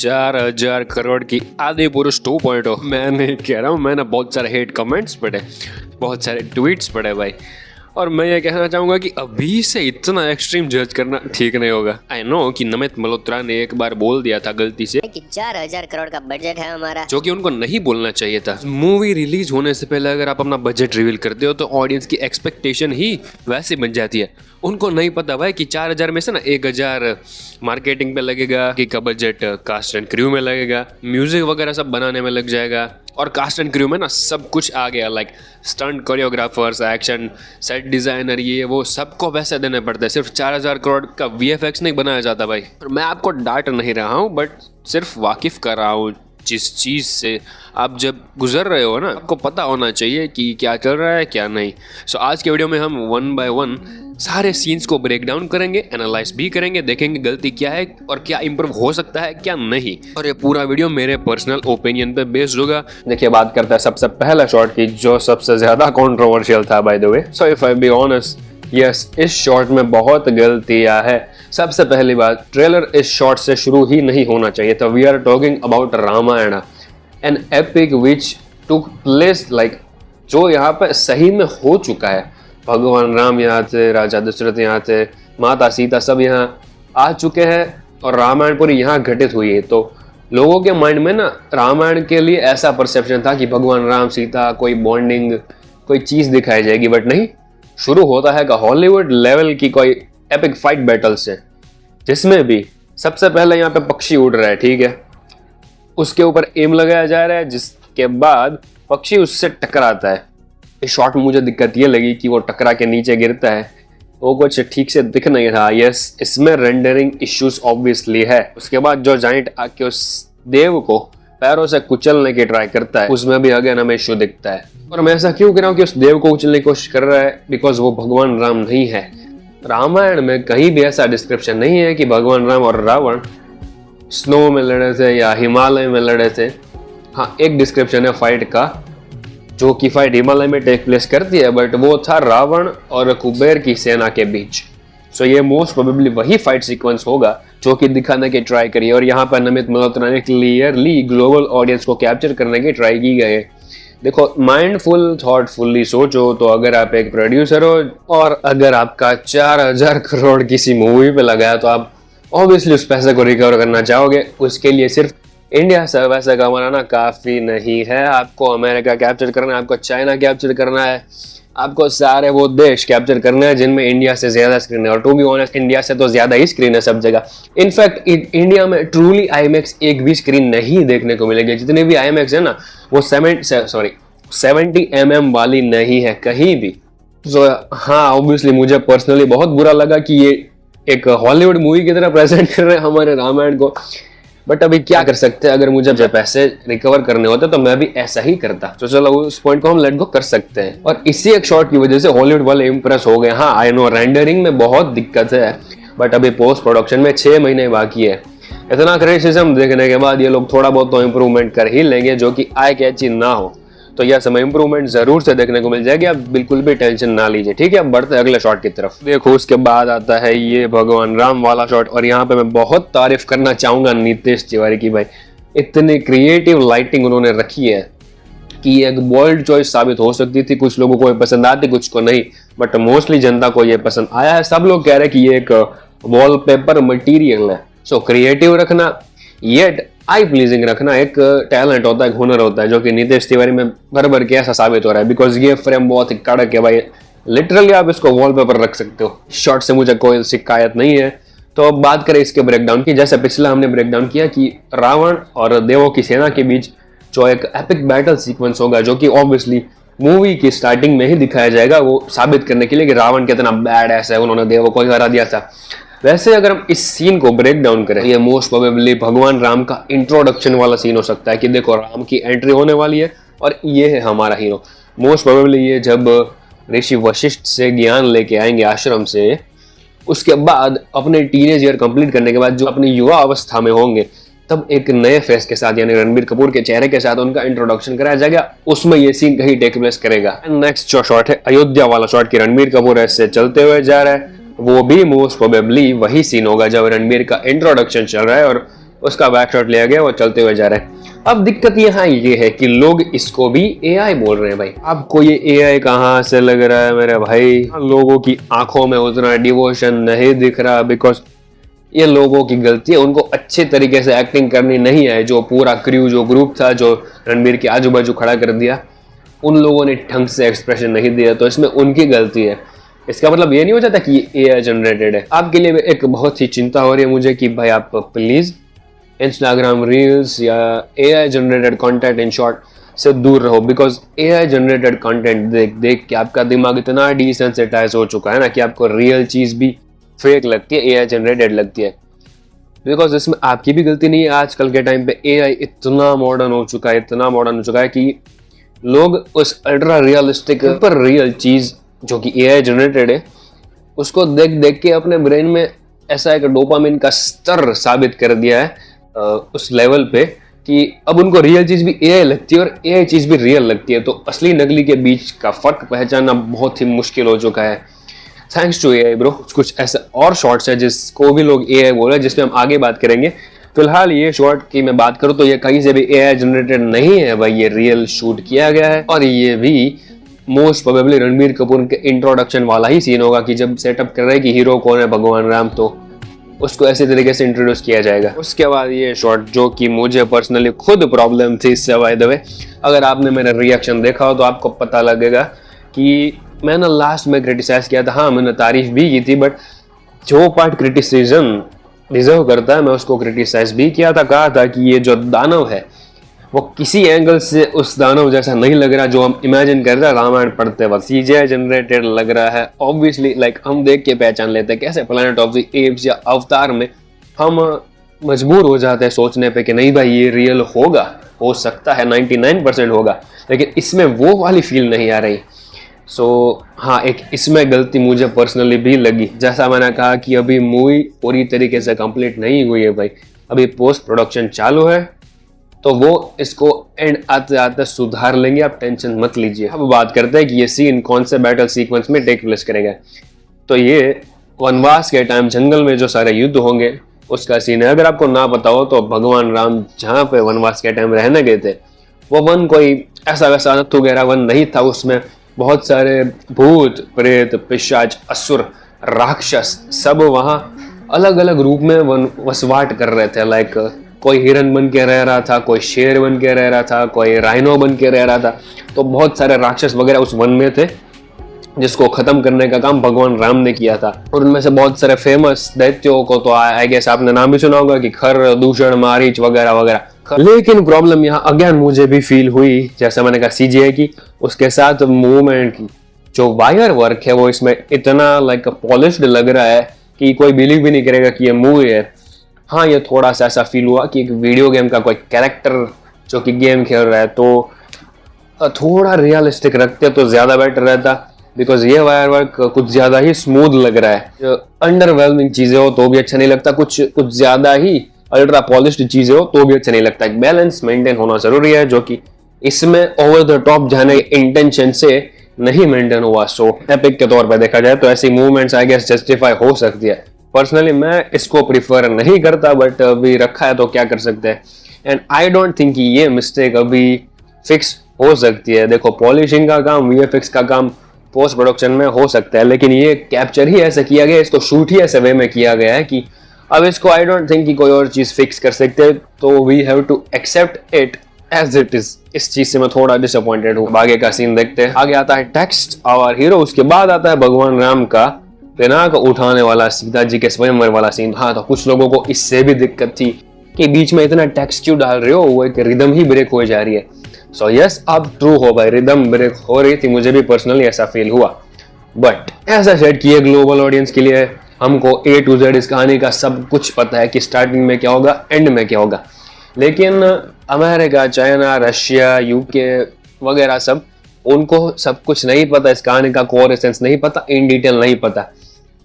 4,000 करोड़ की आदि पुरुष 2.0। मैं नहीं कह रहा हूँ, मैंने बहुत सारे हेट कमेंट्स पढ़े, बहुत सारे ट्वीट्स पढ़े भाई, और मैं ये कहना चाहूँगा कि अभी से इतना एक्सट्रीम जज करना ठीक नहीं होगा। आई नो कि नमित मल्होत्रा ने एक बार बोल दिया था गलती से कि 4,000 करोड़ का बजट है हमारा, जो कि उनको नहीं बोलना चाहिए था। मूवी रिलीज होने से पहले अगर आप अपना बजट रिवील करते हो तो ऑडियंस की एक्सपेक्टेशन ही वैसी बन जाती है। उनको नहीं पता भाई कि 4,000 में से ना 1,000 मार्केटिंग पे लगेगा, कि का बजट कास्ट एंड क्रू में लगेगा, म्यूजिक वगैरह सब बनाने में लग जाएगा, और कास्ट एंड क्रू में ना सब कुछ आ गया, like stunt choreographers, action set designer, ये वो सबको पैसे देने पड़ते हैं। सिर्फ 4,000 करोड़ का VFX नहीं बनाया जाता भाई। और मैं आपको डांट नहीं रहा हूँ, बट सिर्फ वाकिफ कर रहा हूँ जिस चीज़ से आप जब गुजर रहे हो ना, आपको पता होना चाहिए कि क्या चल रहा है क्या नहीं। सो आज के वीडियो में हम 1 by 1 सारे सीन्स को ब्रेक डाउन करेंगे, एनालाइज भी करेंगे, देखेंगे गलती क्या है और क्या इंप्रूव हो सकता है क्या नहीं। और ये पूरा वीडियो मेरे पर्सनल ओपिनियन पे बेस्ड होगा। देखिए, बात करते हैं सबसे पहला शॉट की, जो सबसे ज्यादा कंट्रोवर्शियल था by the way. So if I be honest, yes, इस शॉट में बहुत गलतियां है। सबसे पहली बात, ट्रेलर इस शॉट से शुरू ही नहीं होना चाहिए था। We are talking about Ramayana, an epic which took place, like जो यहाँ पे सही में हो चुका है। भगवान राम यहाँ थे, राजा दशरथ यहाँ थे, माता सीता सब यहाँ आ चुके हैं, और रामायण पूरी यहाँ घटित हुई है। तो लोगों के माइंड में ना रामायण के लिए ऐसा परसेप्शन था कि भगवान राम सीता कोई बॉन्डिंग, कोई चीज दिखाई जाएगी, बट नहीं। शुरू होता है हॉलीवुड लेवल की कोई एपिक फाइट बैटल से, जिसमें भी सबसे पहले यहाँ पे पक्षी उड़ रहा है, ठीक है, उसके ऊपर एम लगाया जा रहा है, जिसके बाद पक्षी उससे टकराता है। इस शॉट में मुझे दिक्कत ये लगी कि वो टकरा के नीचे गिरता है, वो कुछ ठीक से दिख नहीं रहा। यस, इसमें रेंडरिंग इश्यूज ऑब्वियसली है। उसके बाद जो जाइंट आके उस देव को पैरों से कुचलने की ट्राई करता है, उसमें भी अगेन हमें इश्यू दिखता है। और मैं ऐसा क्यों कह रहा हूँ कि उस देव को कुचलने की कोशिश कर रहा है? बिकॉज वो भगवान राम नहीं है। रामायण में कहीं भी ऐसा डिस्क्रिप्शन नहीं है कि भगवान राम और रावण स्नो में लड़े थे या हिमालय में लड़े थे। हाँ, एक डिस्क्रिप्शन है फाइट का, जो कि फाइट हिमालय में टेक प्लेस करती है, बट वो था रावण और कुबेर की सेना के बीच। सो ये मोस्ट प्रोबेबली वही फाइट सीक्वेंस होगा जो कि दिखाने की ट्राई करी है। और यहाँ पर नमित मल्होत्रा ने क्लियरली ग्लोबल ऑडियंस को कैप्चर करने की ट्राई की गई है। देखो, माइंडफुल थॉटफुल्ली सोचो तो अगर आप एक प्रोड्यूसर हो और अगर आपका 4,000 करोड़ किसी मूवी पे लगा है, तो आप ऑब्वियसली उस पैसे को रिकवर करना चाहोगे। उसके लिए सिर्फ इंडिया से पैसा कमाना काफी नहीं है। आपको अमेरिका कैप्चर करना है, आपको चाइना कैप्चर करना है, आपको सारे वो देश कैप्चर करने हैं जिनमें इंडिया से ज्यादा स्क्रीन है। और टू बी ऑनेस्ट, इंडिया से तो ज्यादा ही स्क्रीन है सब जगह। इनफैक्ट इंडिया में ट्रूली IMAX एक भी स्क्रीन नहीं देखने को मिलेगी। जितने भी IMAX है ना, वो 70 mm वाली नहीं है कहीं भी। तो हाँ, ऑब्वियसली मुझे पर्सनली बहुत बुरा लगा कि ये एक हॉलीवुड मूवी की तरह प्रेजेंट कर रहे हैं हमारे रामायण को, बट अभी क्या कर सकते हैं। अगर मुझे पैसे रिकवर करने होते तो मैं भी ऐसा ही करता। तो चलो, उस पॉइंट को हम लेट गो कर सकते हैं। और इसी एक शॉट की वजह से हॉलीवुड वाले इंप्रेस हो गए। हाँ, आई नो रेंडरिंग में बहुत दिक्कत है, बट अभी पोस्ट प्रोडक्शन में 6 महीने बाकी है। इतना क्रिटिसिज्म देखने के बाद ये लोग थोड़ा बहुत तो इम्प्रूवमेंट कर ही लेंगे, जो कि आई कैची ना हो। तो यह समय इंप्रूवमेंट जरूर से देखने को मिल जाएगी, आप बिल्कुल भी टेंशन ना लीजिए, ठीक है। अब बढ़ते हैं अगले शॉट की तरफ। देखो, उसके बाद आता है ये भगवान राम वाला शॉट, और यहाँ पे मैं बहुत तारीफ करना चाहूंगा नीतीश तिवारी की। भाई, इतनी क्रिएटिव लाइटिंग उन्होंने रखी है कि ये एक बोल्ड चॉइस साबित हो सकती थी। कुछ लोगों को ये पसंद आती, कुछ को नहीं, बट मोस्टली जनता को ये पसंद आया है। सब लोग कह रहे हैं कि ये एक वॉलपेपर मटीरियल है। सो क्रिएटिव रखना, येट आई प्लीजिंग रखना एक टैलेंट होता है, हुनर होता है, जो कि नीतीश तिवारी में भर भर के ऐसा साबित हो रहा है। बिकॉज ये फ्रेम बहुत ही कड़क है भाई, लिटरली आप इसको वॉलपेपर रख सकते हो। शॉट से मुझे कोई शिकायत नहीं है। तो अब बात करें इसके ब्रेकडाउन की। जैसे पिछला हमने ब्रेकडाउन किया कि रावण और देवों की सेना के बीच जो एक एपिक बैटल सीक्वेंस होगा, जो कि ऑब्वियसली मूवी की स्टार्टिंग में ही दिखाया जाएगा, वो साबित करने के लिए कि रावण कितना बैड ऐसा है, उन्होंने देवों को ही हरा दिया था। वैसे अगर हम इस सीन को ब्रेक डाउन करें, ये मोस्ट प्रोबेबली भगवान राम का इंट्रोडक्शन वाला सीन हो सकता है कि देखो, राम की एंट्री होने वाली है और ये है हमारा हीरो। मोस्ट प्रोबेबली ये जब ऋषि वशिष्ठ से ज्ञान लेके आएंगे आश्रम से, उसके बाद अपने टीनेज ईयर कंप्लीट करने के बाद जो अपनी युवा अवस्था में होंगे, तब एक नए फेस के साथ यानी रणबीर कपूर के चेहरे के साथ उनका इंट्रोडक्शन कराया जाएगा। उसमें ये सीन कहीं टेक प्लेस करेगा। नेक्स्ट जो शॉट है अयोध्या वाला शॉट की रणबीर कपूर ऐसे चलते हुए जा रहा है, वो भी मोस्ट प्रोबेबली वही सीन होगा जब रणबीर का इंट्रोडक्शन चल रहा है और उसका बैक शॉट लिया गया, वो चलते हुए जा रहा है। अब दिक्कत यहाँ ये है कि लोग इसको भी एआई बोल रहे हैं भाई। आपको ये एआई कहाँ से लग रहा है मेरे भाई? लोगों की आंखों में उतना डिवोशन नहीं दिख रहा, बिकॉज ये लोगों की गलती है, उनको अच्छे तरीके से एक्टिंग करनी नहीं है। जो पूरा क्रू, जो ग्रुप था, जो रणबीर के आजू बाजू खड़ा कर दिया, उन लोगों ने ढंग से एक्सप्रेशन नहीं दिया, तो इसमें उनकी गलती है। इसका मतलब ये नहीं हो जाता कि ये एआई जनरेटेड है। आपके लिए एक बहुत ही चिंता हो रही है मुझे कि भाई आप प्लीज इंस्टाग्राम रील्स या AI generated content in short से दूर रहो, बिकॉज एआई जनरेटेड कंटेंट देख देख के आपका दिमाग इतना डिसेंसिटाइज हो चुका है ना कि आपको रियल चीज भी फेक लगती है, एआई जनरेटेड लगती है। बिकॉज इसमें आपकी भी गलती नहीं है। आजकल के टाइम पे एआई इतना मॉडर्न हो चुका है, इतना मॉडर्न हो चुका है कि लोग उस अल्ट्रा रियलिस्टिक पर रियल चीज जो कि एआई जनरेटेड है उसको देख देख के अपने ब्रेन में ऐसा एक डोपामिन का स्तर साबित कर दिया है उस लेवल पे कि अब उनको रियल चीज भी एआई लगती है और एआई चीज भी रियल लगती है। तो असली नकली के बीच का फर्क पहचानना बहुत ही मुश्किल हो चुका है, थैंक्स टू एआई ब्रो। कुछ ऐसा और शॉर्ट्स है जिसको भी लोग एआई बोल रहे हैं, जिसमें हम आगे बात करेंगे। फिलहाल ये शॉर्ट की मैं बात करूं तो ये कहीं से भी एआई जनरेटेड नहीं है भाई, ये रियल शूट किया गया है। और ये भी मोस्ट प्रोबेबली रणबीर कपूर के इंट्रोडक्शन वाला ही सीन होगा कि जब सेटअप कर रहे हैं कि हीरो कौन है भगवान राम, तो उसको ऐसे तरीके से इंट्रोड्यूस किया जाएगा। उसके बाद ये शॉट जो कि मुझे पर्सनली खुद प्रॉब्लम थी इससे, बाय द वे अगर आपने मेरा रिएक्शन देखा हो तो आपको पता लगेगा कि मैंने लास्ट में क्रिटिसाइज किया था। हाँ, मैंने तारीफ भी की थी, बट जो पार्ट क्रिटिसिज्म डिजर्व करता है मैं उसको क्रिटिसाइज भी किया था। कहा था कि ये जो दानव है वो किसी एंगल से उस दानव जैसा नहीं लग रहा जो हम इमेजिन कर रहे हैं रामायण पढ़ते वक्त। सीजीआई जनरेटेड लग रहा है ऑब्वियसली, लाइक हम देख के पहचान लेते हैं कैसे प्लैनेट ऑफ द एप्स या अवतार में हम मजबूर हो जाते हैं सोचने पे कि नहीं भाई ये रियल होगा, हो सकता है 99% होगा, लेकिन इसमें वो वाली फील नहीं आ रही। सो हाँ, एक इसमें गलती मुझे पर्सनली भी लगी। जैसा मैंने कहा कि अभी मूवी पूरी तरीके से कंप्लीट नहीं हुई है भाई, अभी पोस्ट प्रोडक्शन चालू है, तो वो इसको एंड आते आते सुधार लेंगे, आप टेंशन मत लीजिए। अब बात करते हैं कि ये सीन कौन से बैटल सीक्वेंस में टेक प्लेस करेगा। तो ये वनवास के टाइम जंगल में जो सारे युद्ध होंगे उसका सीन है। अगर आपको ना पता हो तो भगवान राम जहाँ पे वनवास के टाइम रहने गए थे वो वन कोई ऐसा वैसा नथु गहरा वन नहीं था। उसमें बहुत सारे भूत प्रेत पिशाच असुर राक्षस सब वहाँ अलग अलग रूप में वसवाट कर रहे थे। लाइक कोई हिरन बन के रह रहा था, कोई शेर बन के रह रहा था, कोई राइनो बन के रह रहा था। तो बहुत सारे राक्षस वगैरह उस वन में थे जिसको खत्म करने का काम भगवान राम ने किया था। और उनमें से बहुत सारे फेमस दैत्यों को तो आई गेस आपने नाम भी सुना होगा कि खर, दूषण, मारीच वगैरह वगैरह। लेकिन प्रॉब्लम यहाँ अगेन मुझे भी फील हुई, जैसा मैंने कहा सीजीआई की, उसके साथ मूवमेंट की जो वायर वर्क है वो इसमें इतना लाइक पॉलिश्ड लग रहा है कि कोई बिलीव भी नहीं करेगा कि ये मूवी है। हाँ, ये थोड़ा सा ऐसा फील हुआ कि एक वीडियो गेम का कोई कैरेक्टर जो कि गेम खेल रहा है, तो थोड़ा रियलिस्टिक रखते तो ज्यादा बेटर रहता, बिकॉज ये वायर वर्क कुछ ज्यादा ही स्मूथ लग रहा है। अंडरवेलमिंग चीजें हो तो भी अच्छा नहीं लगता, कुछ ज्यादा ही अल्ट्रा पॉलिश्ड चीजें हो तो भी अच्छा नहीं लगता। एक बैलेंस मेंटेन होना जरूरी है जो कि इसमें ओवर द टॉप जाने के इंटेंशन से नहीं मेंटेन हुआ। सो एपिक के तौर पर देखा जाए तो ऐसी मूवमेंट्स आई गेस जस्टिफाई हो सकती है। पर्सनली मैं इसको प्रिफर नहीं करता, बट अभी रखा है तो क्या कर सकते हैं। एंड आई डोंट थिंक कि ये मिस्टेक अभी फिक्स हो सकती है। देखो, पॉलिशिंग का काम, वीएफएक्स का काम पोस्ट प्रोडक्शन में हो सकता है, लेकिन ये कैप्चर ही ऐसा किया गया, इसको शूट ही ऐसे वे में किया गया है कि अब इसको आई डोंट थिंक कि कोई और चीज फिक्स कर सकते। तो we have to accept it as it is. इस चीज से मैं थोड़ा डिसअपॉइंटेड हूँ। आगे का सीन देखते हैं। आगे आता है टेक्स्ट और हीरो, उसके बाद आता है भगवान राम का पिनाक उठाने वाला सीता जी के स्वयंवर वाला सीन। हाँ, तो कुछ लोगों को इससे भी दिक्कत थी कि बीच में इतना टेक्स्ट क्यों डाल रहे हो, वो एक रिदम ही ब्रेक हो जा रही है। सो यस, अब ट्रू हो भाई, रिदम ब्रेक हो रही थी, मुझे भी पर्सनली ऐसा फील हुआ। बट ऐसा सेट किए ग्लोबल ऑडियंस के लिए, हमको A to Z इस कहानी का सब कुछ पता है कि स्टार्टिंग में क्या होगा, एंड में क्या होगा। लेकिन अमेरिका, चाइना, रशिया, यूके वगैरह सब, उनको सब कुछ नहीं पता, इस कहानी का कोर एसेंस नहीं पता, इन डिटेल नहीं पता।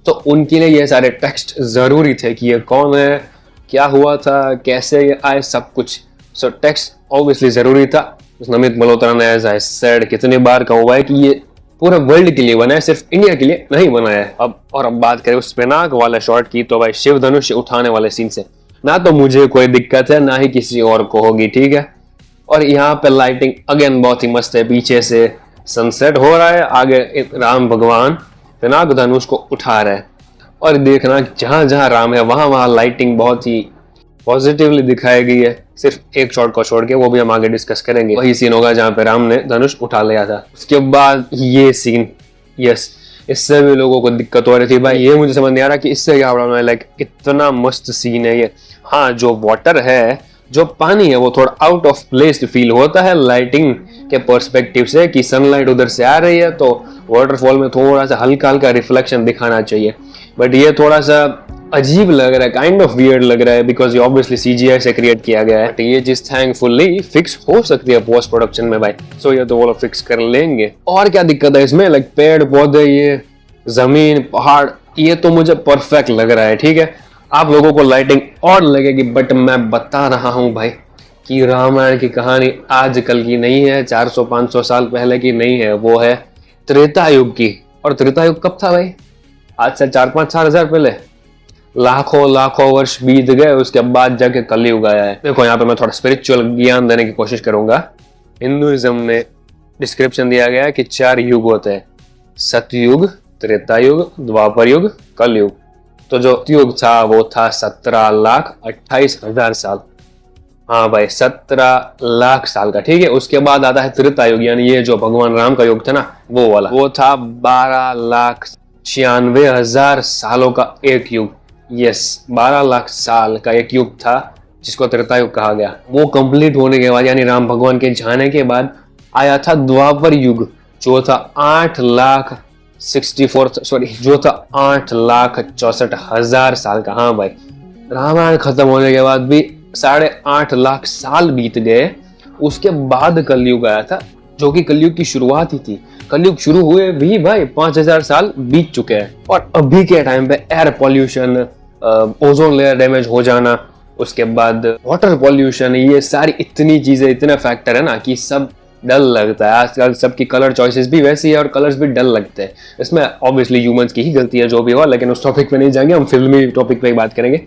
तो उनके लिए ये सारे टेक्स्ट जरूरी थे कि ये कौन है, क्या हुआ था, कैसे ये आए, सब कुछ। सो टेक्स्ट ऑब्वियसली जरूरी था। नमित मल्होत्रा ने एज आई सेड कितनी बार कहा हुआ है कि ये पूरे वर्ल्ड के लिए बना है, सिर्फ इंडिया के लिए नहीं बना है। अब बात करें उस पिनाक वाले शॉट की, तो भाई शिव धनुष उठाने वाले सीन से ना तो मुझे कोई दिक्कत है ना ही किसी और को होगी, ठीक है। और यहाँ पे लाइटिंग अगेन बहुत ही मस्त है, पीछे से सनसेट हो रहा है, आगे राम भगवान पिनाक धनुष को उठा रहे हैं और देखना जहां जहां राम है वहां वहां लाइटिंग बहुत ही पॉजिटिवली दिखाई गई है, सिर्फ एक शॉट को छोड़ के, वो भी हम आगे डिस्कस करेंगे। वही सीन होगा जहां पे राम ने धनुष उठा लिया था। उसके बाद ये सीन, यस, इससे भी लोगों को दिक्कत हो रही थी भाई, ये मुझे समझ नहीं आ रहा कि इससे क्या प्रॉब्लम है। लाइक इतना मस्त सीन है ये। हाँ, जो वाटर है, जो पानी है, वो थोड़ा आउट ऑफ प्लेस फील होता है लाइटिंग के पर्सपेक्टिव से, कि सनलाइट उधर से आ रही है तो वाटरफॉल में थोड़ा सा हल्का हल्का रिफ्लेक्शन दिखाना चाहिए, बट ये थोड़ा सा अजीब लग रहा है, काइंड ऑफ वियर्ड लग रहा है, बिकॉज ये ऑब्वियसली सीजीआई से क्रिएट किया गया है। ये चीज थैंकफुली फिक्स हो सकती है पोस्ट प्रोडक्शन में भाई, सो ये तो वो लोग फिक्स कर लेंगे। और क्या दिक्कत है इसमें, लाइक पेड़ पौधे, ये जमीन, पहाड़, ये तो मुझे परफेक्ट लग रहा है, ठीक है। आप लोगों को लाइटिंग और लगेगी, बट मैं बता रहा हूं भाई कि रामायण की कहानी आजकल की नहीं है, 400-500 साल पहले की नहीं है, वो है त्रेता युग की। और त्रेता युग कब था भाई? आज से 4-5-4 हजार पहले। लाखों लाखों वर्ष बीत गए, उसके बाद जाके कलयुग आया है। देखो यहाँ पे मैं थोड़ा स्पिरिचुअल ज्ञान देने की कोशिश करूंगा। हिंदुइज्म में डिस्क्रिप्शन दिया गया है कि 4 युग होते हैं, सतयुग, त्रेता युग, द्वापर युग, कलयुग। तो जो युग था वो था 17,28,000 साल। हाँ भाई, 17 लाख साल का, ठीक है। उसके बाद आता है त्रेता युग, यानी ये जो भगवान राम का युग था ना, वो वाला, वो था 12,96,000 सालों का एक युग। यस, 12 लाख साल का एक युग था जिसको त्रेता युग कहा गया। वो कंप्लीट होने के बाद, यानी राम भगवान के जाने के बाद आया था द्वापर युग, जो था 8,64,000 साल का। हाँ भाई, रामायण खत्म होने के बाद भी 8.5 लाख साल बीत गए। उसके बाद कलयुग आया था, जो कि कलयुग की शुरुआत ही थी। कलयुग शुरू हुए भी भाई 5,000 साल बीत चुके हैं। और अभी के टाइम पे air pollution, ozone layer damage हो जाना, उसके बाद वाटर पॉल्यूशन, ये सारी इतनी चीजें, इतने फैक्टर है ना कि सब डल लगता है। आजकल सबकी कलर चॉइसेस भी वैसी है और कलर्स भी डल लगते हैं। इसमें ऑब्वियसली ह्यूमंस की ही गलती है जो भी हुआ, लेकिन उस टॉपिक पे नहीं जाएंगे, हम फिल्मी टॉपिक पे ही बात करेंगे।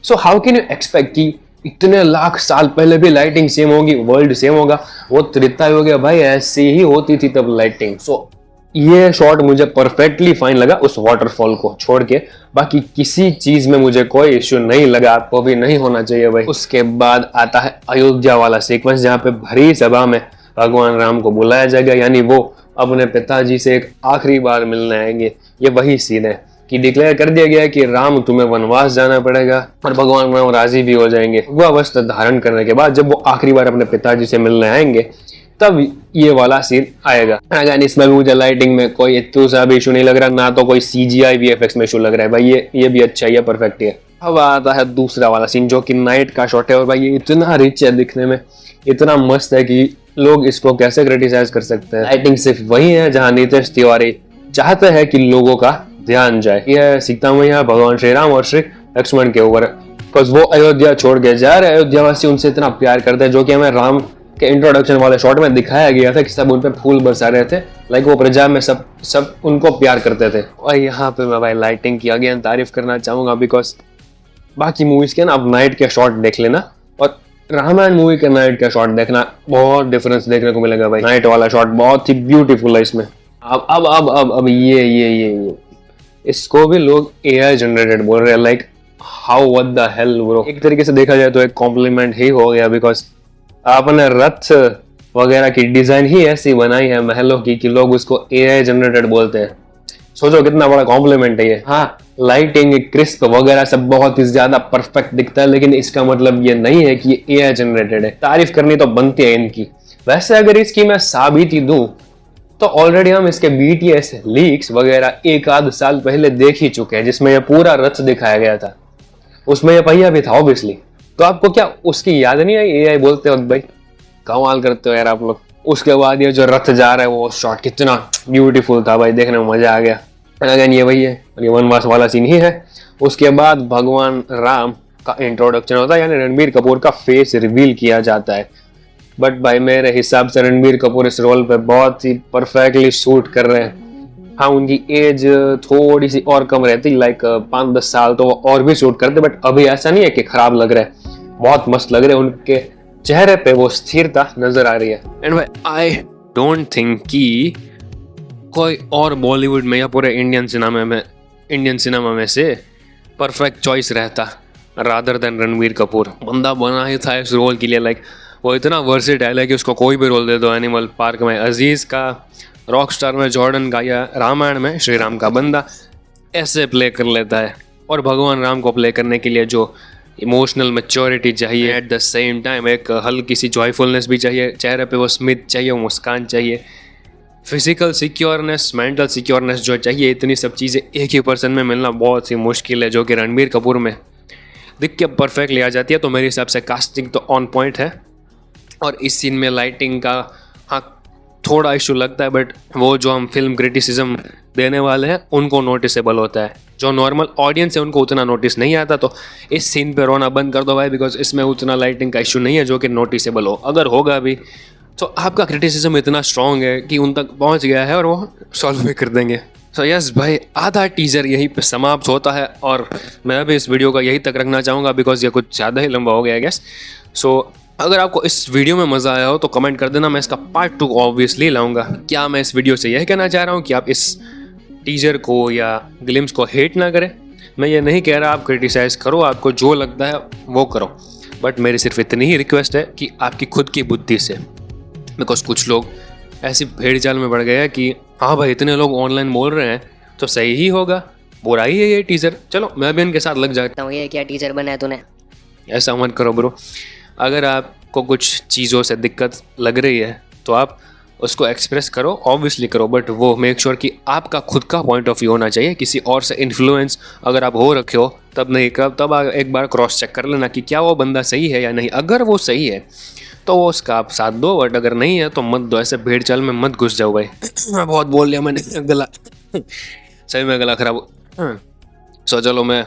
So how can you expect कि इतने लाख साल पहले भी लाइटिंग सेम होगी, वर्ल्ड सेम होगा? वो त्रेता युग है भाई, ऐसी ही होती थी तब लाइटिंग। सो ये शॉट मुझे परफेक्टली फाइन लगा उस वाटरफॉल को छोड़ के। बाकी किसी चीज में मुझे कोई इश्यू नहीं लगा, आपको भी नहीं होना चाहिए भाई। उसके बाद आता है अयोध्या वाला सीक्वेंस, जहाँ पे भरी सभा में भगवान राम को बुलाया जाएगा, यानी वो अपने पिताजी से एक आखिरी बार मिलने आएंगे। ये वही सीन है कि डिक्लेयर कर दिया गया है कि राम तुम्हें वनवास जाना पड़ेगा, और भगवान राम राजी भी हो जाएंगे। वह वस्त्र धारण करने के बाद जब वो आखिरी बार अपने पिताजी से मिलने आएंगे, तब ये वाला सीन आएगा। अगर इसमें मुझे लाइटिंग में कोई इतना सा भी इशू नहीं लग रहा, ना तो कोई CGI VFX में इशू लग रहा है भाई, ये भी अच्छा है, परफेक्ट है। अब आता है दूसरा वाला सीन, जो कि नाइट का शॉट है, और भाई ये इतना रिच है दिखने में, इतना मस्त है कि लोग इसको कैसे क्रिटिसाइज कर सकते हैं। लाइटिंग सिर्फ वही है जहां नितेश तिवारी चाहते हैं कि लोगों का ध्यान जाए। यह सीता मैया, भगवान श्री राम और श्री लक्ष्मण के ऊपर, बिकॉज वो अयोध्या छोड़ के जा रहे, अयोध्या वासी उनसे इतना प्यार करते हैं, जो कि हमें राम के इंट्रोडक्शन वाले शॉट में दिखाया गया था कि सब उन पे फूल बरसा रहे थे। लाइक वो प्रजा में सब उनको प्यार करते थे। और यहाँ पे मैं भाई लाइटिंग की अगेन तारीफ करना चाहूंगा, बिकॉज बाकी मूवीज के ना आप नाइट के शॉट देख लेना और रामायण मूवी के नाइट का शॉट देखना, बहुत डिफरेंस देखने को मिलेगा भाई। नाइट वाला शॉट बहुत ही ब्यूटीफुल है इसमें। अब ये इसको भी लोग AI जनरेटेड बोल रहे हैं, like how what the hell bro. एक तरीके से देखा जाए तो एक कॉम्प्लीमेंट ही हो गया, बिकॉज आपने रथ वगैरह की डिजाइन ही ऐसी बनाई है महलों की कि लोग उसको AI जनरेटेड बोलते हैं। सोचो कितना बड़ा कॉम्प्लीमेंट है ये। हाँ, लाइटिंग, क्रिस्प वगैरह सब बहुत ही ज्यादा परफेक्ट दिखता है, लेकिन इसका मतलब ये नहीं है कि ये AI जनरेटेड है। तारीफ करनी तो बनती है इनकी। वैसे अगर इसकी मैं साबिती दूं तो ऑलरेडी हम इसके BTS लीक्स वगैरह 1 आध साल पहले देख ही चुके हैं, जिसमें ये पूरा रथ दिखाया गया था। उसमें ये पहिया भी था ऑब्वियसली। तो आपको क्या उसकी याद नहीं आई AI बोलते वक्त? भाई कमाल करते हो यार आप लोग। उसके बाद ये जो रथ जा रहा है वो शॉट कितना ब्यूटीफुल था भाई, देखने में मजा आ गया। अगेन ये वही है, ये वनवास वाला सीन ही है। उसके बाद भगवान राम का इंट्रोडक्शन होता है, यानी रणबीर कपूर का फेस रिवील किया जाता है। बट भाई मेरे हिसाब से रणबीर कपूर इस रोल पे बहुत ही परफेक्टली शूट कर रहे हैं। हाँ उनकी एज थोड़ी सी और कम रहती, लाइक 5-10 साल तो वो और भी शूट करते, बट अभी ऐसा नहीं है कि खराब लग रहा है, बहुत मस्त लग रहे हैं। उनके चेहरे पे वो स्थिरता नजर आ रही है। एंड भाई आई डोंट थिंक कि कोई और बॉलीवुड में या पूरे इंडियन सिनेमा में से परफेक्ट चॉइस रहता रादर देन रणवीर कपूर। बंदा बना ही था इस रोल के लिए, लाइक वो इतना वर्सेटाइल है कि उसको कोई भी रोल दे दो। एनिमल पार्क में अजीज का, रॉकस्टार में जॉर्डन का, या रामायण में श्री राम का, बंदा ऐसे प्ले कर लेता है। और भगवान राम को प्ले करने के लिए जो इमोशनल मैच्योरिटी चाहिए, एट द सेम टाइम एक हल्की सी जॉयफुलनेस भी चाहिए, चेहरे पे वो स्मित चाहिए, वो मुस्कान चाहिए, फिजिकल सिक्योरनेस, मेंटल सिक्योरनेस जो चाहिए, इतनी सब चीज़ें एक ही पर्सन में मिलना बहुत ही मुश्किल है, जो कि रणबीर कपूर में दिख के परफेक्टली आ जाती है। तो मेरे हिसाब से कास्टिंग तो ऑन पॉइंट है। और इस सीन में लाइटिंग का हाँ थोड़ा इशू लगता है, बट वो जो हम फिल्म क्रिटिसिज्म देने वाले हैं उनको नोटिसेबल होता है। जो नॉर्मल ऑडियंस है उनको उतना नोटिस नहीं आता। तो इस सीन पे रोना बंद कर दो भाई, बिकॉज इसमें उतना लाइटिंग का इशू नहीं है जो कि नोटिसेबल हो। अगर होगा भी तो आपका क्रिटिसिज्म इतना स्ट्रॉन्ग है कि उन तक पहुंच गया है और वो सॉल्व भी कर देंगे। तो यस भाई, आधा टीजर यहीं पे समाप्त होता है और मैं भी इस वीडियो का यहीं तक रखना चाहूँगा, बिकॉज ये कुछ ज़्यादा ही लंबा हो गया आई गेस। सो अगर आपको इस वीडियो में मज़ा आया हो तो कमेंट कर देना, मैं इसका पार्ट 2 ऑब्वियसली लाऊंगा। क्या मैं इस वीडियो से यही कहना चाह रहा हूँ कि आप इस टीजर को या ग्लिम्स को हेट ना करें? मैं ये नहीं कह रहा आप क्रिटिसाइज करो, आपको जो लगता है वो करो, बट मेरी सिर्फ इतनी ही रिक्वेस्ट है कि आपकी खुद की बुद्धि से, बिकॉज कुछ लोग ऐसी भेड़ चाल में बढ़ गए हैं कि हाँ भाई इतने लोग ऑनलाइन बोल रहे हैं तो सही ही होगा, बुरा ही है ये टीजर, चलो मैं भी इनके साथ लग जाता हूँ। ये क्या टीचर बना है तूने? ऐसा मत करो ब्रो। अगर आपको कुछ चीज़ों से दिक्कत लग रही है तो आप उसको एक्सप्रेस करो, ऑब्वियसली करो, बट वो मेक श्योर कि आपका खुद का पॉइंट ऑफ व्यू होना चाहिए। किसी और से इन्फ्लुएंस अगर आप हो रखे हो तब नहीं, तब एक बार क्रॉस चेक कर लेना कि क्या वो बंदा सही है या नहीं। अगर वो सही है तो वो उसका आप साथ दो, बट अगर नहीं है तो मत दो। ऐसे भेड़ चाल में मत घुस जाओ भाई। मैं बहुत बोल लिया मैंने, गला सही में गला खराब हो। सो चलो मैं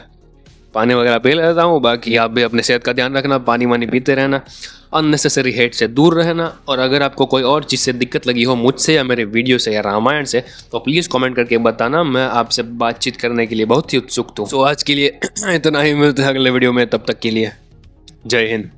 पानी वगैरह पी लेता हूँ। बाकी आप भी अपने सेहत का ध्यान रखना, पानी वानी पीते रहना, अननेसेसरी हेट से दूर रहना। और अगर आपको कोई और चीज़ से दिक्कत लगी हो मुझसे या मेरे वीडियो से या रामायण से तो प्लीज़ कमेंट करके बताना, मैं आपसे बातचीत करने के लिए बहुत ही उत्सुक हूँ। तो आज के लिए इतना ही, मिलते हैं अगले वीडियो में, तब तक के लिए जय हिंद।